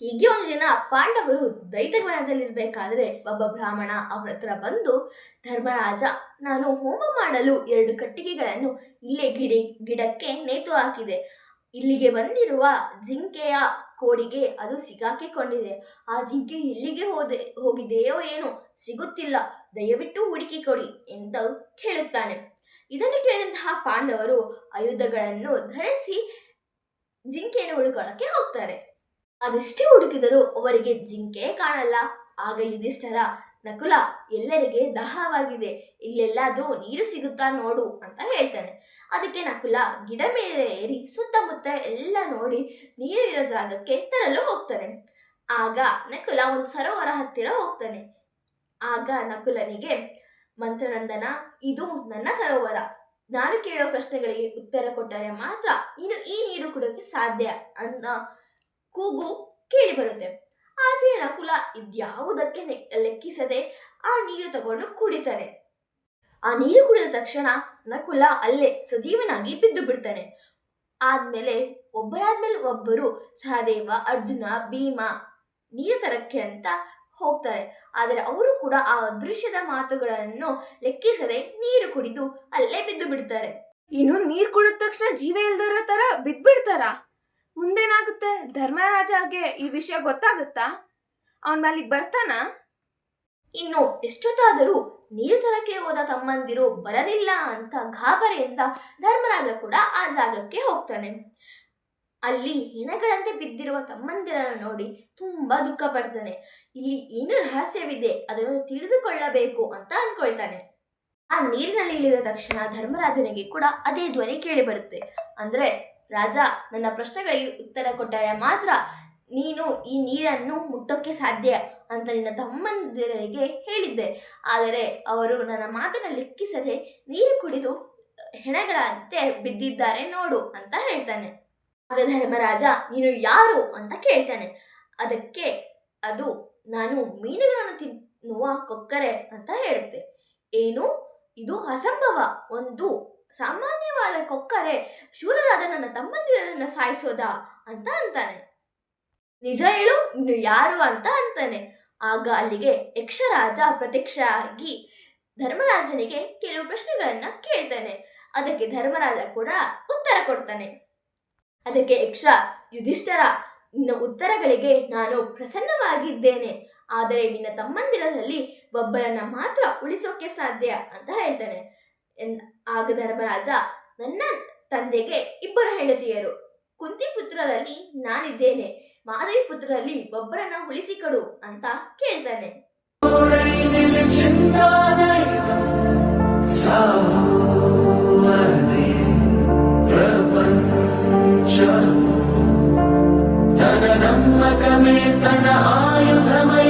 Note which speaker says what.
Speaker 1: ಹೀಗೆ ಒಂದು ದಿನ ಪಾಂಡವರು ದೈತ್ಯವನದಲ್ಲಿರ್ಬೇಕಾದ್ರೆ ಒಬ್ಬ ಬ್ರಾಹ್ಮಣ ಅವರ ಹತ್ರ ಬಂದು, ಧರ್ಮರಾಜ, ನಾನು ಹೋಮ ಮಾಡಲು 2 ಕಟ್ಟಿಗೆಗಳನ್ನು ಇಲ್ಲೇ ಗಿಡಕ್ಕೆ ನೇತು ಹಾಕಿದೆ. ಇಲ್ಲಿಗೆ ಬಂದಿರುವ ಜಿಂಕೆಯ ಕೋಡಿಗೆ ಅದು ಸಿಗಾಕಿಕೊಂಡಿದೆ. ಆ ಜಿಂಕೆ ಎಲ್ಲಿಗೆ ಹೋಗಿದೆಯೋ ಏನೋ, ಸಿಗುತ್ತಿಲ್ಲ. ದಯವಿಟ್ಟು ಹುಡುಕಿ ಕೊಡಿ ಎಂದು ಕೇಳುತ್ತಾನೆ. ಇದನ್ನು ಕೇಳಿದಂತಹ ಪಾಂಡವರು ಆಯುಧಗಳನ್ನು ಧರಿಸಿ ಜಿಂಕೆಯನ್ನು ಹುಡುಕೊಳ್ಳಕ್ಕೆ ಹೋಗ್ತಾರೆ. ಅದೆಷ್ಟೇ ಹುಡುಕಿದರೂ ಅವರಿಗೆ ಜಿಂಕೆ ಕಾಣಲ್ಲ. ಆಗ ಯುಧಿಷ್ಠರ, ನಕುಲ, ಎಲ್ಲರಿಗೆ ದಾಹವಾಗಿದೆ, ಇಲ್ಲೆಲ್ಲಾದ್ರೂ ನೀರು ಸಿಗುತ್ತಾ ನೋಡು ಅಂತ ಹೇಳ್ತಾನೆ. ಅದಕ್ಕೆ ನಕುಲ ಗಿಡ ಮೇಲೆ ಏರಿ ಸುತ್ತಮುತ್ತ ಎಲ್ಲ ನೋಡಿ ನೀರು ಇರೋ ಜಾಗಕ್ಕೆ ತರಲು ಹೋಗ್ತಾನೆ. ಆಗ ನಕುಲ ಒಂದು ಸರೋವರ ಹತ್ತಿರ ಹೋಗ್ತಾನೆ. ಆಗ ನಕುಲನಿಗೆ, ಮಂತ್ರನಂದನ, ಇದು ನನ್ನ ಸರೋವರ. ನಾನು ಕೇಳೋ ಪ್ರಶ್ನೆಗಳಿಗೆ ಉತ್ತರ ಕೊಟ್ಟರೆ ಮಾತ್ರ ನೀನು ಈ ನೀರು ಕುಡಿಯೋಕೆ ಸಾಧ್ಯ ಅನ್ನೋ ಕೂಗು ಕೇಳಿ ಬರುತ್ತೆ. ಆದರೆ ನಕುಲ ಇದ್ಯಾವುದಕ್ಕೆ ಲೆಕ್ಕಿಸದೆ ಆ ನೀರು ತಗೊಂಡು ಕುಡಿತಾನೆ. ಆ ನೀರು ಕುಡಿದ ತಕ್ಷಣ ನಕುಲ ಅಲ್ಲೇ ಸಜೀವನಾಗಿ ಬಿದ್ದು ಬಿಡ್ತಾನೆ. ಆದ್ಮೇಲೆ ಒಬ್ಬರಾದ್ಮೇಲೆ ಒಬ್ಬರು ಸಹದೇವ, ಅರ್ಜುನ, ಭೀಮ ನೀರು ತರಕ್ಕೆ ಅಂತ ಹೋಗ್ತಾರೆ. ಆದರೆ ಅವರು ಕೂಡ ಆ ಅದೃಶ್ಯದ ಮಾತುಗಳನ್ನು ಲೆಕ್ಕಿಸದೆ ನೀರು ಕುಡಿದು ಅಲ್ಲೇ ಬಿದ್ದು ಬಿಡ್ತಾರೆ.
Speaker 2: ಇನ್ನು ನೀರು ಕುಡಿದ ತಕ್ಷಣ ಜೀವ ಇಲ್ದಿರೋ ತರ ಬಿದ್ಬಿಡ್ತಾರ. ಮುಂದೇನಾಗುತ್ತೆ? ಧರ್ಮರಾಜಗೆ ಈ ವಿಷಯ ಗೊತ್ತಾಗುತ್ತಾ? ಅವನ್ ಮೇಲಿಗೆ ಬರ್ತಾನ?
Speaker 1: ಇನ್ನು ಎಷ್ಟೊತ್ತಾದರೂ ನೀರು ತರಕ್ಕೆ ಹೋದ ತಮ್ಮಂದಿರು ಬರಲಿಲ್ಲ ಅಂತ ಗಾಬರಿಯಿಂದ ಧರ್ಮರಾಜ ಕೂಡ ಆ ಜಾಗಕ್ಕೆ ಹೋಗ್ತಾನೆ. ಅಲ್ಲಿ ಹೆಣಗಳಂತೆ ಬಿದ್ದಿರುವ ತಮ್ಮಂದಿರನ್ನು ನೋಡಿ ತುಂಬಾ ದುಃಖ ಪಡ್ತಾನೆ. ಇಲ್ಲಿ ಏನು ರಹಸ್ಯವಿದೆ, ಅದನ್ನು ತಿಳಿದುಕೊಳ್ಳಬೇಕು ಅಂತ ಅನ್ಕೊಳ್ತಾನೆ. ಆ ನೀರಿನಲ್ಲಿ ಇಳಿದ ತಕ್ಷಣ ಧರ್ಮರಾಜನಿಗೆ ಕೂಡ ಅದೇ ಧ್ವನಿ ಕೇಳಿ ಬರುತ್ತೆ. ಅಂದ್ರೆ, ರಾಜ, ನನ್ನ ಪ್ರಶ್ನೆಗಳಿಗೆ ಉತ್ತರ ಕೊಟ್ಟರೆ ಮಾತ್ರ ನೀನು ಈ ನೀರನ್ನು ಮುಟ್ಟೋಕೆ ಸಾಧ್ಯ ಅಂತ ನಿನ್ನ ತಮ್ಮಂದಿರಿಗೆ ಹೇಳಿದ್ದೆ. ಆದರೆ ಅವರು ನನ್ನ ಮಾತನ್ನು ಲೆಕ್ಕಿಸದೆ ನೀರು ಕುಡಿದು ಹೆಣಗಳಂತೆ ಬಿದ್ದಿದ್ದಾರೆ ನೋಡು ಅಂತ ಹೇಳ್ತಾನೆ. ಆಗ ಧರ್ಮರಾಜ, ನೀನು ಯಾರು ಅಂತ ಕೇಳ್ತಾನೆ. ಅದಕ್ಕೆ ಅದು, ನಾನು ಮೀನುಗಳನ್ನು ತಿನ್ನುವ ಕೊಕ್ಕರೆ ಅಂತ ಹೇಳುತ್ತೆ. ಏನು? ಇದು ಅಸಂಭವ. ಒಂದು ಸಾಮಾನ್ಯವಾದ ಕೊಕ್ಕರೆ ಶೂರರಾದ ನನ್ನ ತಮ್ಮಂದಿರನ್ನ ಸಾಯಿಸೋದಾ ಅಂತ ಅಂತಾನೆ. ನಿಜ ಹೇಳು, ನೀನು ಯಾರು ಅಂತ ಅಂತಾನೆ. ಆಗ ಅಲ್ಲಿಗೆ ಯಕ್ಷರಾಜ ಪ್ರತ್ಯಕ್ಷ ಆಗಿ ಧರ್ಮರಾಜನಿಗೆ ಕೆಲವು ಪ್ರಶ್ನೆಗಳನ್ನ ಕೇಳ್ತಾನೆ. ಅದಕ್ಕೆ ಧರ್ಮರಾಜ ಕೂಡ ಉತ್ತರ ಕೊಡ್ತಾನೆ. ಅದಕ್ಕೆ ಯಕ್ಷ, ಯುಧಿಷ್ಠರ, ನಿನ್ನ ಉತ್ತರಗಳಿಗೆ ನಾನು ಪ್ರಸನ್ನವಾಗಿದ್ದೇನೆ. ಆದರೆ ನಿನ್ನ ತಮ್ಮಂದಿರಲ್ಲಿ ಒಬ್ಬರನ್ನ ಮಾತ್ರ ಉಳಿಸೋಕೆ ಸಾಧ್ಯ ಅಂತ ಹೇಳ್ತಾನೆ. ಆಗ ಧರ್ಮರಾಜ, ನನ್ನ ತಂದೆಗೆ 2 ಹೆಂಡತಿಯರು. ಕುಂತಿ ಪುತ್ರರಲ್ಲಿ ನಾನಿದ್ದೇನೆ. ಮಾಧವಿ ಪುತ್ರರಲ್ಲಿ ಒಬ್ಬರನ್ನ ಉಳಿಸಿಕೊಡು ಅಂತ ಕೇಳ್ತಾನೆ.
Speaker 3: ತನ ಆಯುಧಮೈ